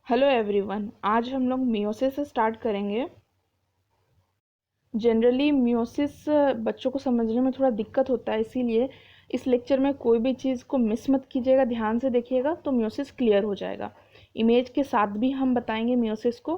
Hello everyone, आज हम लोग मियोसिस से स्टार्ट करेंगे। जनरली मियोसिस बच्चों को समझने में थोड़ा दिक्कत होता है, इसीलिए इस लेक्चर में कोई भी चीज़ को मिस मत कीजिएगा, ध्यान से देखिएगा तो मियोसिस क्लियर हो जाएगा। इमेज के साथ भी हम बताएंगे मियोसिस को।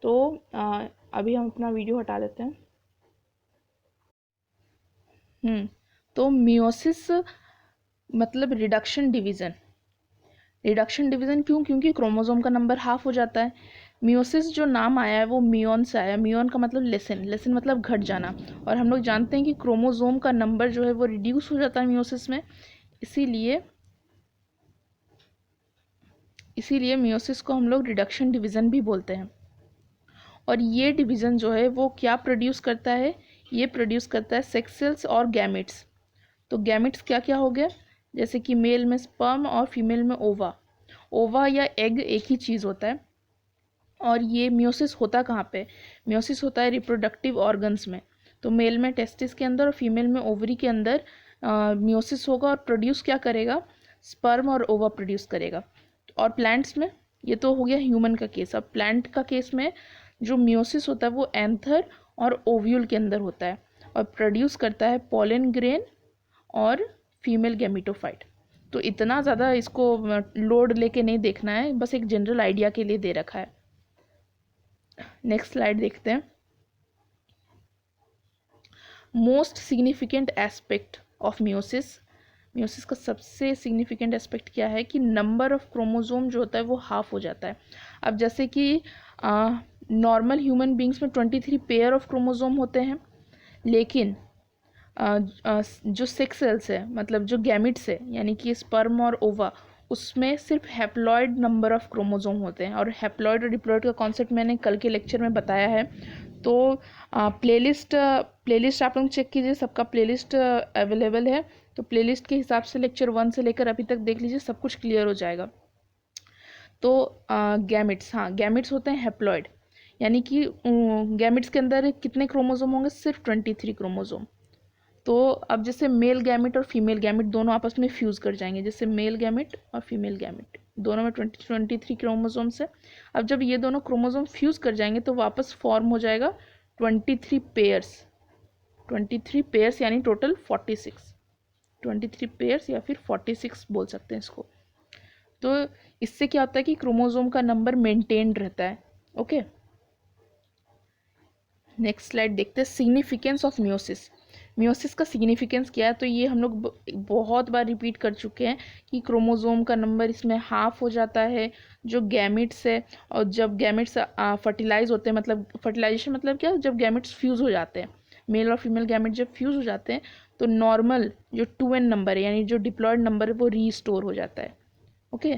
तो अभी हम अपना वीडियो हटा देते हैं। तो मियोसिस मतलब रिडक्शन डिवीज़न। रिडक्शन डिवीज़न क्यों? क्योंकि क्रोमोसोम का नंबर हाफ हो जाता है। मियोसिस जो नाम आया है वो मियोन से आया। मियोन का मतलब लेसन, लेसन मतलब घट जाना। और हम लोग जानते हैं कि क्रोमोसोम का नंबर जो है वो रिड्यूस हो जाता है मियोसिस में। इसीलिए इसीलिए मियोसिस को हम लोग रिडक्शन डिवीज़न भी बोलते हैं। और ये डिवीज़न जो है वो क्या प्रोड्यूस करता है? ये प्रोड्यूस करता है सेक्स सेल्स और गैमेट्स। तो गैमेट्स क्या क्या हो गया? जैसे कि मेल में स्पर्म और फीमेल में ओवा। ओवा या एग एक ही चीज़ होता है। और ये मियोसिस होता कहाँ पे? मियोसिस होता है रिप्रोडक्टिव ऑर्गन्स में। तो मेल में टेस्टिस के अंदर और फीमेल में ओवरी के अंदर मियोसिस होगा और प्रोड्यूस क्या करेगा? स्पर्म और ओवा प्रोड्यूस करेगा। और प्लांट्स में, ये तो हो गया ह्यूमन का केस। अब प्लांट का केस में जो मियोसिस होता है वो एंथर और ओव्यूल के अंदर होता है और प्रोड्यूस करता है पोलन ग्रेन और फीमेल गैमेटोफाइट। तो इतना ज़्यादा इसको लोड लेके नहीं देखना है, बस एक जनरल आइडिया के लिए दे रखा है। नेक्स्ट स्लाइड देखते हैं। Most significant aspect of meiosis. Meiosis का सबसे सिग्निफिकेंट एस्पेक्ट क्या है कि नंबर ऑफ क्रोमोसोम जो होता है वो हाफ हो जाता है। अब जैसे कि नॉर्मल ह्यूमन बींग्स में 23 पेयर ऑफ क्रोमोसोम होते हैं, लेकिन जो सेक्स सेल्स है मतलब जो गैमिट्स है यानी कि स्पर्म और ओवा, उसमें सिर्फ हैप्लॉइड नंबर ऑफ क्रोमोसोम होते हैं। और हैप्लॉइड और डिप्लॉइड का कॉन्सेप्ट मैंने कल के लेक्चर में बताया है। तो प्लेलिस्ट आप लोग चेक कीजिए, सबका प्लेलिस्ट अवेलेबल है। तो प्लेलिस्ट के हिसाब से लेक्चर 1 से लेकर अभी तक देख लीजिए, सब कुछ क्लियर हो जाएगा। तो गैमिट्स, हाँ गैमिट्स होते हैं हैप्लॉइड, यानी कि गैमिट्स के अंदर कितने क्रोमोसोम होंगे? सिर्फ 23 क्रोमोसोम। तो अब जैसे मेल गैमिट और फीमेल गैमिट दोनों आपस में फ्यूज कर जाएंगे, जैसे मेल गैमिट और फीमेल गैमिट दोनों में 23 क्रोमोसोम्स है। अब जब ये दोनों क्रोमोसोम फ्यूज कर जाएंगे तो वापस फॉर्म हो जाएगा 23 पेयर्स। 23 पेयर्स यानी टोटल 46। 23 पेयर्स या फिर 46 बोल सकते हैं इसको। तो इससे क्या होता है कि क्रोमोसोम का नंबर मेंटेन रहता है। ओके, नेक्स्ट स्लाइड देखते हैं। Significance of meiosis. मियोसिस का सिग्निफिकेंस क्या है? तो ये हम लोग बहुत बार रिपीट कर चुके हैं कि क्रोमोसोम का नंबर इसमें हाफ हो जाता है जो गैमिट्स है। और जब गैमिट्स फर्टिलाइज होते हैं, मतलब फर्टिलाइजेशन मतलब क्या? जब गैमिट्स फ्यूज़ हो जाते हैं, मेल और फीमेल गैमिट जब फ्यूज़ हो जाते हैं तो नॉर्मल जो 2n नंबर है यानी जो डिप्लॉयड नंबर है वो रीस्टोर हो जाता है। ओके,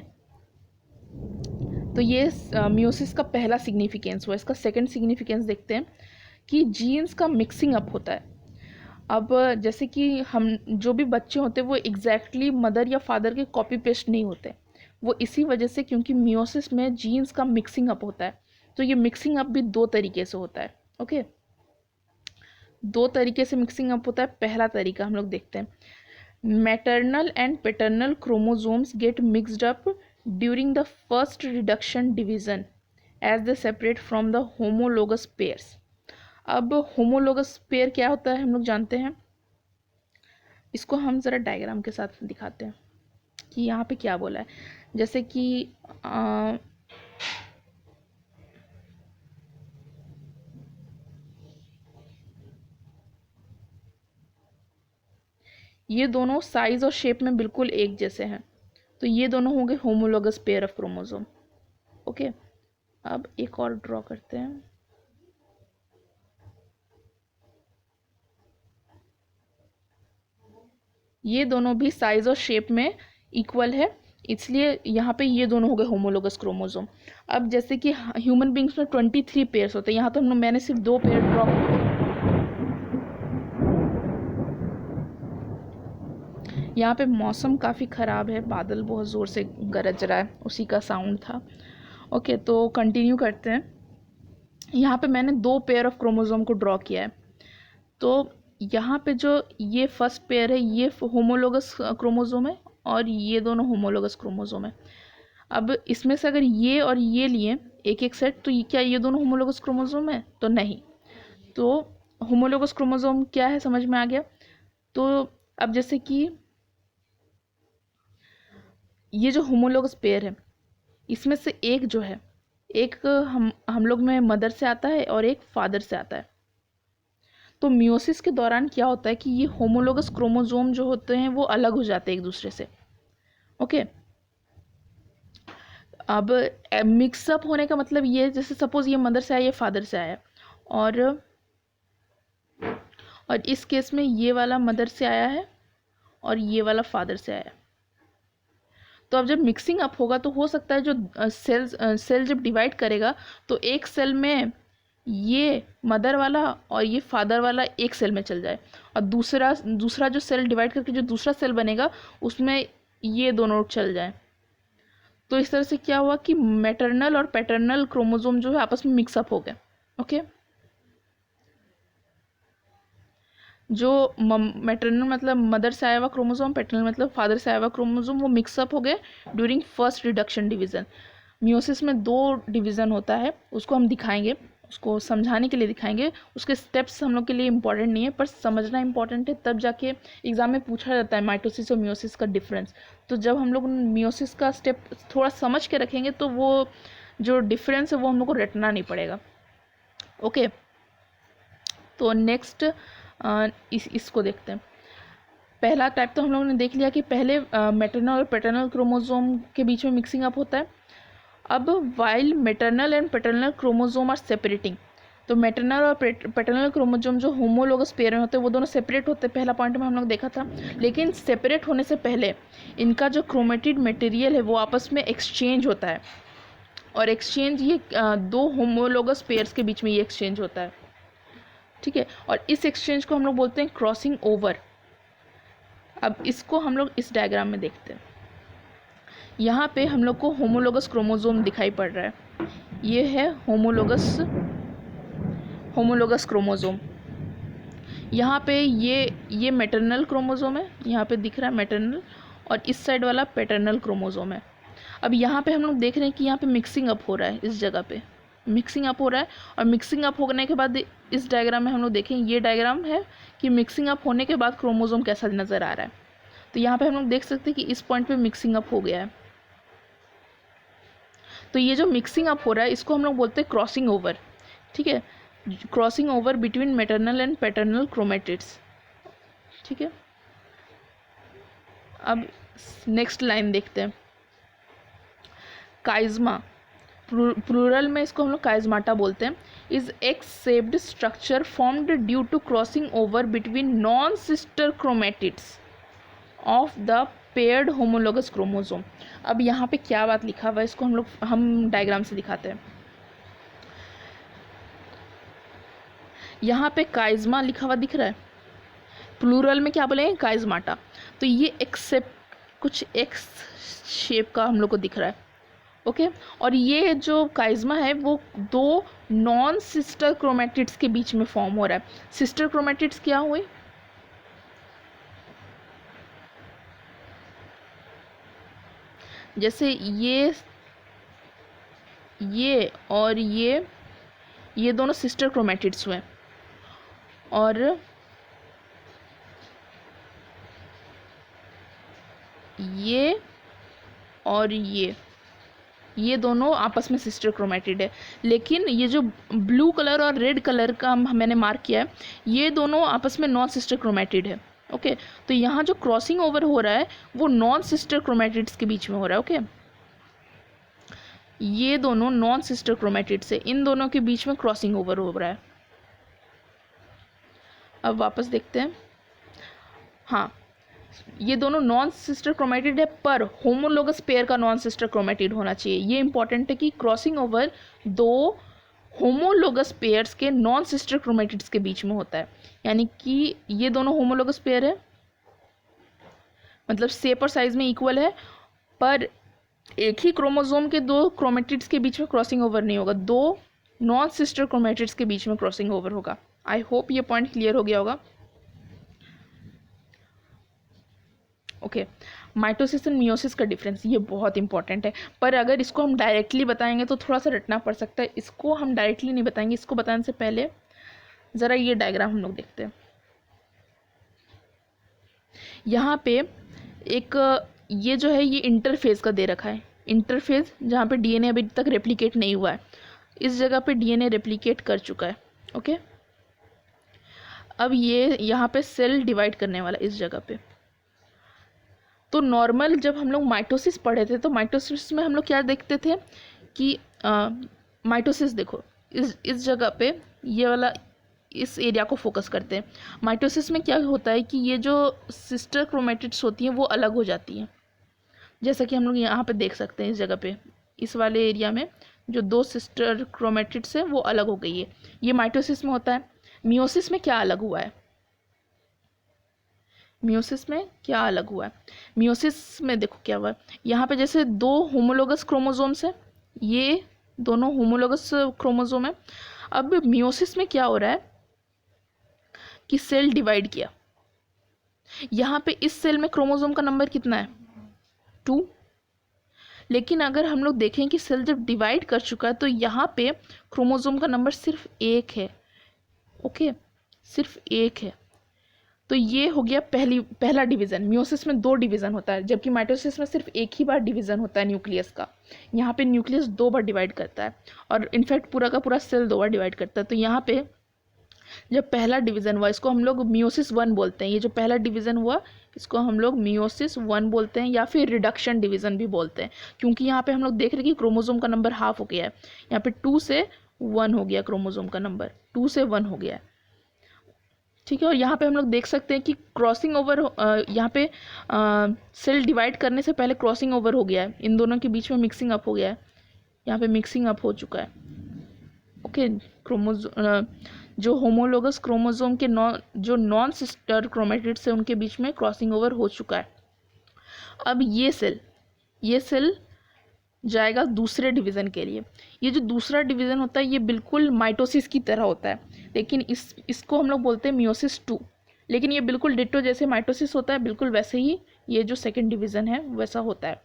तो ये मियोसिस का पहला सिग्निफिकेंस हुआ। इसका सेकंड सिग्निफिकेंस देखते हैं कि जीन्स का मिक्सिंग अप होता है। अब जैसे कि हम जो भी बच्चे होते हैं वो एग्जैक्टली मदर या फादर के कॉपी पेस्ट नहीं होते, वो इसी वजह से क्योंकि मियोसिस में जीन्स का मिक्सिंग अप होता है। तो ये मिक्सिंग अप भी दो तरीके से होता है। ओके, दो तरीके से मिक्सिंग अप होता है। पहला तरीका हम लोग देखते हैं, maternal and paternal chromosomes get mixed up during the first reduction division as they separate from the homologous pairs. अब होमोलोगस पेयर क्या होता है हम लोग जानते हैं। इसको हम ज़रा डायग्राम के साथ दिखाते हैं कि यहाँ पे क्या बोला है। जैसे कि ये दोनों साइज और शेप में बिल्कुल एक जैसे हैं, तो ये दोनों हो गए homologous pair of chromosome. Okay, अब एक और ड्रॉ करते हैं। ये दोनों भी साइज और शेप में इक्वल है, इसलिए यहाँ पे ये दोनों हो गए होमोलोगस क्रोमोसोम। अब जैसे कि ह्यूमन बींग्स में 23 पेयर्स होते हैं, यहाँ तो मैंने सिर्फ 2 पेयर ड्रॉ। यहाँ पे मौसम काफ़ी ख़राब है, बादल बहुत ज़ोर से गरज रहा है, उसी का साउंड था। ओके, तो कंटिन्यू करते हैं। यहाँ पे मैंने 2 पेयर ऑफ क्रोमोसोम को ड्रॉ किया है। तो यहाँ पे जो ये फर्स्ट पेयर है ये होमोलोगस क्रोमोसोम है और ये दोनों होमोलोगस क्रोमोसोम है। अब इसमें से अगर ये और ये लिए एक एक सेट, तो ये क्या ये दोनों होमोलोगस क्रोमोसोम है? तो नहीं। तो होमोलोगस क्रोमोसोम क्या है समझ में आ गया। तो अब जैसे कि ये जो होमोलोगस पेयर है, इसमें से एक जो है, एक हम लोग में मदर से आता है और एक फादर से आता है। तो मियोसिस के दौरान क्या होता है कि ये होमोलोगस क्रोमोसोम जो होते हैं वो अलग हो जाते हैं एक दूसरे से। ओके, अब मिक्सअप होने का मतलब ये, जैसे सपोज ये मदर से आया, ये फादर से आया, और इस केस में ये वाला मदर से आया है और ये वाला फादर से आया। तो अब जब मिक्सिंग अप होगा तो हो सकता है जो सेल जब डिवाइड करेगा तो एक सेल में ये मदर वाला और ये फादर वाला एक सेल में चल जाए, और दूसरा जो सेल डिवाइड करके जो दूसरा सेल बनेगा उसमें ये दोनों चल जाए। तो इस तरह से क्या हुआ कि मैटरनल और पैटर्नल क्रोमोसोम जो है आपस में मिक्सअप हो गए। ओके, जो मैटरनल मतलब मदर से आया हुआ क्रोमोसोम, पैटर्नल मतलब फादर से आया हुआ क्रोमोसोम, वो मिक्सअप हो गए during first reduction division. Meiosis में 2 डिवीज़न होता है, उसको हम दिखाएंगे, उसको समझाने के लिए दिखाएंगे। उसके स्टेप्स हम लोग के लिए इंपॉर्टेंट नहीं है, पर समझना इंपॉर्टेंट है, तब जाके एग्जाम में पूछा जाता है माइटोसिस और मियोसिस का डिफरेंस। तो जब हम लोग मियोसिस का स्टेप थोड़ा समझ के रखेंगे तो वो जो डिफरेंस है वो हम लोग को रटना नहीं पड़ेगा। ओके, तो नेक्स्ट इसको देखते हैं। पहला टाइप तो हम लोगों ने देख लिया कि पहले मैटरनल और पैटर्नल क्रोमोसोम के बीच में मिक्सिंग अप होता है। अब while maternal and paternal chromosome are separating, तो मैटरनल और पैटर्नल क्रोमोसोम जो होमोलोगस पेयर में होते हैं वो दोनों सेपरेट होते हैं, पहला पॉइंट में हम लोग देखा था। लेकिन सेपरेट होने से पहले इनका जो क्रोमेटिड मटेरियल है वो आपस में एक्सचेंज होता है, और एक्सचेंज ये 2 होमोलोगस पेयर्स के बीच में ये एक्सचेंज होता है। ठीक है, और इस एक्सचेंज को हम लोग बोलते हैं क्रॉसिंग ओवर। अब इसको हम लोग इस डायग्राम में देखते हैं। यहाँ पे हम लोग को होमोलोगस क्रोमोसोम दिखाई पड़ रहा है, ये है होमोलोगस क्रोमोसोम। यहाँ पे ये मैटरनल क्रोमोसोम है, यहाँ पे दिख रहा है मैटरनल, और इस साइड वाला पैटर्नल क्रोमोसोम है। अब यहाँ पे हम लोग देख रहे हैं कि यहाँ पे मिक्सिंग अप हो रहा है, इस जगह पे मिक्सिंग अप हो रहा है। और मिक्सिंग अप होने के बाद इस डायग्राम में हम लोग देखें, ये डायग्राम है कि मिक्सिंग अप होने के बाद क्रोमोसोम कैसा नज़र आ रहा है। तो यहाँ पे हम लोग देख सकते हैं कि इस पॉइंट पे मिक्सिंग अप हो गया है। तो ये जो मिक्सिंग अप हो रहा है इसको हम लोग बोलते हैं क्रॉसिंग ओवर। ठीक है, crossing over between maternal and paternal chromatids. ठीक है, अब नेक्स्ट लाइन देखते हैं। काइज़मा, प्लूरल में इसको हम लोग काइज़माटा बोलते हैं, is X shaped structure formed due to crossing over between non sister chromatids of the paired homologous chromosome. अब यहाँ पे क्या बात लिखा हुआ है इसको हम डायग्राम से दिखाते हैं। यहाँ पे काइज़मा लिखा हुआ दिख रहा है, प्लूरल में क्या बोलेंगे काइज़माटा। तो ये एक्सेप्ट कुछ एक्स शेप का हम लोग को दिख रहा है। ओके, और ये जो काइज़मा है वो 2 नॉन सिस्टर क्रोमेटिड्स के बीच में फॉर्म हो रहा है। सिस्टर क्रोमेटिड्स क्या हुए? जैसे ये और ये दोनों सिस्टर क्रोमेटिड्स हुए, और ये और ये दोनों आपस में सिस्टर क्रोमेटिड है। लेकिन ये जो ब्लू कलर और रेड कलर का मैंने मार्क किया है, ये दोनों आपस में नॉन सिस्टर क्रोमेटिड है। ओके, तो यहाँ जो क्रॉसिंग ओवर हो रहा है वो नॉन सिस्टर क्रोमेटिड्स के बीच में हो रहा है। ओके, ये दोनों नॉन सिस्टर क्रोमेटिड्स है, इन दोनों के बीच में क्रॉसिंग ओवर हो रहा है। अब वापस देखते हैं। हाँ, ये दोनों नॉन सिस्टर क्रोमेटिड है, पर होमोलोगस पेयर का नॉन सिस्टर क्रोमेटिड होना चाहिए। ये इंपॉर्टेंट है कि क्रॉसिंग ओवर 2 होमोलोगस पेयर्स के नॉन सिस्टर क्रोमेटिड्स के बीच में होता है। यानी कि ये दोनों होमोलोगस पेयर है, मतलब शेप और साइज में इक्वल है, पर एक ही क्रोमोसोम के 2 क्रोमेटिड्स के बीच में क्रॉसिंग ओवर नहीं होगा, 2 नॉन सिस्टर क्रोमेटिड्स के बीच में क्रॉसिंग ओवर होगा। आई होप ये पॉइंट क्लियर हो गया होगा। ओके, माइटोसिस एंड मियोसिस का डिफरेंस ये बहुत इंपॉर्टेंट है, पर अगर इसको हम डायरेक्टली बताएंगे तो थोड़ा सा रटना पड़ सकता है। इसको हम डायरेक्टली नहीं बताएंगे, इसको बताने से पहले ज़रा ये डायग्राम हम लोग देखते हैं। यहाँ पे एक ये जो है ये इंटरफेज का दे रखा है, इंटरफेज जहाँ पे डीएनए अभी तक रेप्लिकेट नहीं हुआ है, इस जगह पे डीएनए रेप्लिकेट कर चुका है। ओके, अब ये यहाँ पे सेल डिवाइड करने वाला इस जगह पे। तो नॉर्मल जब हम लोग माइटोसिस पढ़े थे तो माइटोसिस में हम लोग क्या देखते थे कि माइटोसिस देखो इस जगह पे ये वाला इस एरिया को फोकस करते हैं। माइटोसिस में क्या होता है कि ये जो सिस्टर क्रोमेटिड्स होती हैं वो अलग हो जाती हैं, जैसा कि हम लोग यहाँ पे देख सकते हैं। इस जगह पे इस वाले एरिया में जो दो सिस्टर क्रोमेटिड्स हैं वो अलग हो गई है, ये माइटोसिस में होता है। मियोसिस में क्या अलग हुआ है? मियोसिस में क्या अलग हुआ है? मियोसिस में देखो क्या हुआ है, यहाँ पे जैसे दो होमोलोगस क्रोमोसोम्स है, ये दोनों होमोलोगस क्रोमोसोम है। अब मियोसिस में क्या हो रहा है कि सेल डिवाइड किया, यहाँ पे इस सेल में क्रोमोसोम का नंबर कितना है? 2। लेकिन अगर हम लोग देखें कि सेल जब डिवाइड कर चुका है तो यहाँ पे क्रोमोसोम का नंबर सिर्फ 1 है। ओके, सिर्फ 1 है। तो ये हो गया पहला डिवीज़न। मियोसिस में 2 डिवीज़न होता है, जबकि माइटोसिस में सिर्फ एक ही बार डिवीज़न होता है न्यूक्लियस का। यहाँ पे न्यूक्लियस 2 बार डिवाइड करता है, और इनफैक्ट पूरा का पूरा सेल 2 बार डिवाइड करता है। तो यहाँ पे जब पहला डिवीज़न हुआ इसको हम लोग मियोसिस 1 बोलते हैं। ये जो पहला डिवीज़न हुआ इसको हम लोग मियोसिस 1 बोलते हैं, या फिर रिडक्शन डिवीज़न भी बोलते हैं, क्योंकि यहाँ पे हम लोग देख रहे हैं कि क्रोमोसोम का नंबर हाफ हो गया है। यहाँ पे 2 से 1 हो गया, क्रोमोसोम का नंबर 2 से 1 हो गया है। ठीक है, और यहाँ पे हम लोग देख सकते हैं कि क्रॉसिंग ओवर यहाँ पे सेल डिवाइड करने से पहले क्रॉसिंग ओवर हो गया है, इन दोनों के बीच में मिक्सिंग अप हो गया है। यहाँ पे मिक्सिंग अप हो चुका है। ओके, जो होमोलोगस क्रोमोसोम के जो नॉन सिस्टर क्रोमेटिड्स है उनके बीच में क्रॉसिंग ओवर हो चुका है। अब ये सेल जाएगा दूसरे डिवीज़न के लिए। ये जो दूसरा डिवीज़न होता है ये बिल्कुल माइटोसिस की तरह होता है, लेकिन इसको हम लोग बोलते हैं मियोसिस 2। लेकिन ये बिल्कुल डिट्टो जैसे माइटोसिस होता है, बिल्कुल वैसे ही ये जो सेकंड डिवीज़न है वैसा होता है।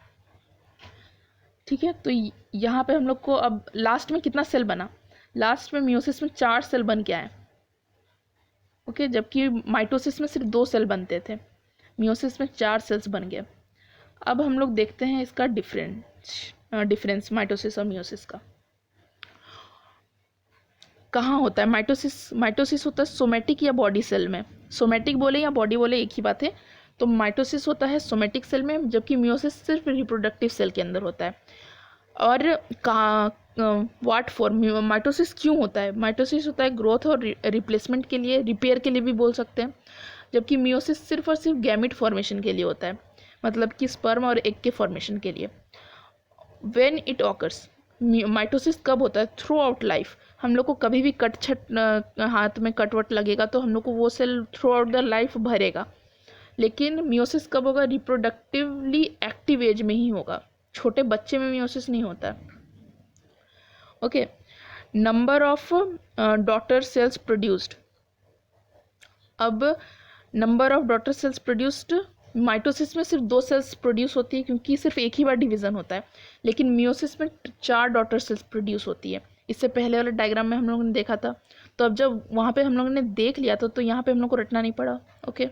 ठीक है, तो यहाँ पे हम लोग को अब लास्ट में कितना सेल बना? लास्ट में मियोसिस में 4 सेल बन के आए। ओके, जबकि माइटोसिस में सिर्फ 2 सेल बनते थे, मियोसिस में 4 सेल्स बन गए। अब हम लोग देखते हैं इसका डिफरेंस माइटोसिस और मियोसिस का कहाँ होता है। माइटोसिस होता है सोमेटिक या बॉडी सेल में। सोमेटिक बोले या बॉडी बोले एक ही बात है। तो माइटोसिस होता है सोमेटिक सेल में, जबकि मियोसिस सिर्फ रिप्रोडक्टिव सेल के अंदर होता है। और व्हाट फॉर माइटोसिस क्यों होता है? माइटोसिस होता है ग्रोथ और रिप्लेसमेंट के लिए, रिपेयर के लिए भी बोल सकते हैं, जबकि मियोसिस सिर्फ और सिर्फ गैमिट फॉर्मेशन के लिए होता है, मतलब कि स्पर्म और एग के फॉर्मेशन के लिए। व्हेन इट ऑकर्स, माइटोसिस कब होता है? Through out life. हम लोग को कभी भी हाथ में कटवट लगेगा तो हम लोग को वो cell through out the life भरेगा। लेकिन मियोसिस कब होगा? रिप्रोडक्टिवली एक्टिव एज में ही होगा, छोटे बच्चे में मियोसिस नहीं होता। Okay, number of daughter cells produced. अब number of daughter cells produced, mitosis में सिर्फ 2 सेल्स प्रोड्यूस होती है क्योंकि सिर्फ एक ही बार डिवीज़न होता है, लेकिन मियोसिस में 4 डॉटर सेल्स प्रोड्यूस होती है। इससे पहले वाले डायग्राम में हम लोगों ने देखा था। तो अब जब वहाँ पे हम लोगों ने देख लिया था तो यहाँ पे हम लोग को रटना नहीं पड़ा। Okay,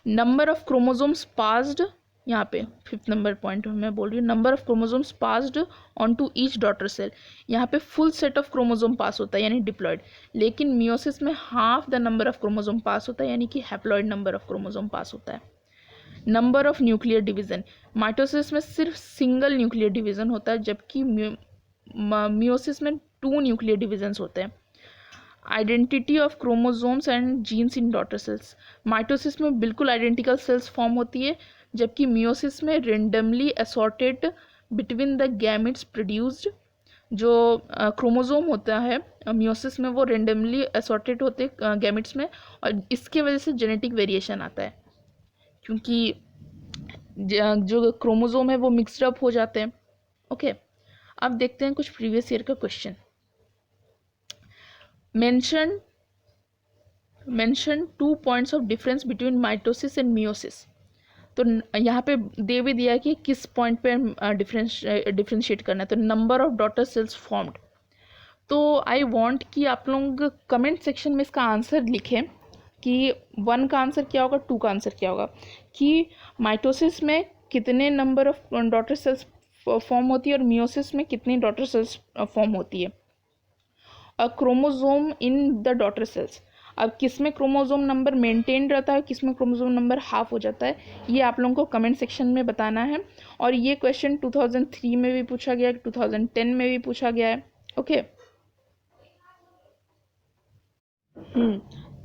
number of chromosomes passed, यहाँ पे 5th नंबर पॉइंट मैं बोल रही हूँ, number of chromosomes passed on to each daughter cell. यहाँ पे full set of chromosome pass होता है यानी डिप्लॉयड, लेकिन मियोसिस में half the number of chromosome pass होता है यानी कि haploid number of chromosome pass होता है। Number of nuclear division, mitosis में सिर्फ सिंगल न्यूक्लियर डिवीजन होता है, जबकि मियोसिस में 2 न्यूक्लियर डिवीजन्स होते हैं। Identity of chromosomes and genes in daughter cells, mitosis में बिल्कुल आइडेंटिकल सेल्स फॉर्म होती है, जबकि मियोसिस में randomly assorted between the gametes produced. जो क्रोमोसोम होता है मियोसिस में वो रेंडमली असॉर्टेड होते गैमेट्स में, और इसके वजह से जेनेटिक वेरिएशन आता है, क्योंकि जो क्रोमोसोम है वो मिक्सड अप हो जाते हैं। ओके, अब देखते हैं कुछ प्रीवियस ईयर का question. mention 2 points of difference between mitosis and meiosis। तो यहाँ पे दे भी दिया है कि किस पॉइंट पे डिफ्रेंशिएट करना है। तो number of daughter sales formed. तो आई वांट कि आप लोग कमेंट सेक्शन में इसका आंसर लिखें कि 1 का आंसर क्या होगा, 2 का आंसर क्या होगा, कि माइटोसिस में कितने number of daughter cells form होती है और मियोसिस में कितनी डॉटर सेल्स फॉर्म होती है। और chromosome in the daughter cells, अब किस में क्रोमोजोम नंबर मेंटेन रहता है, किस में क्रोमोजोम नंबर हाफ हो जाता है, ये आप लोगों को कमेंट सेक्शन में बताना है। और ये क्वेश्चन 2003 में भी पूछा गया, 2010 में भी पूछा गया है। ओके।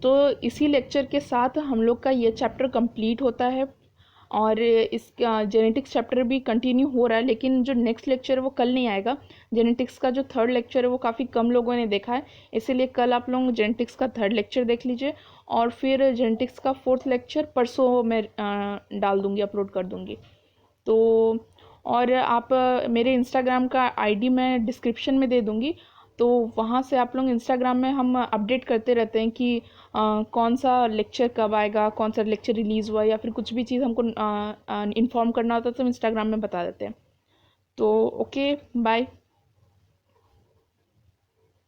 तो इसी लेक्चर के साथ हम लोग का ये चैप्टर कंप्लीट होता है और इसका जेनेटिक्स चैप्टर भी कंटिन्यू हो रहा है, लेकिन जो नेक्स्ट लेक्चर है वो कल नहीं आएगा। जेनेटिक्स का जो थर्ड लेक्चर है वो काफ़ी कम लोगों ने देखा है, इसीलिए कल आप लोग जेनेटिक्स का थर्ड लेक्चर देख लीजिए और फिर जेनेटिक्स का फोर्थ लेक्चर परसों मैं डाल दूँगी, अपलोड कर दूँगी। तो और आप मेरे इंस्टाग्राम का आईडी मैं डिस्क्रिप्शन में दे दूँगी, तो वहाँ से आप लोग इंस्टाग्राम में हम अपडेट करते रहते हैं कि कौन सा लेक्चर कब आएगा, कौन सा लेक्चर रिलीज़ हुआ, या फिर कुछ भी चीज़ हमको इन्फॉर्म करना होता है तो हम इंस्टाग्राम में बता देते हैं। तो ओके, बाय।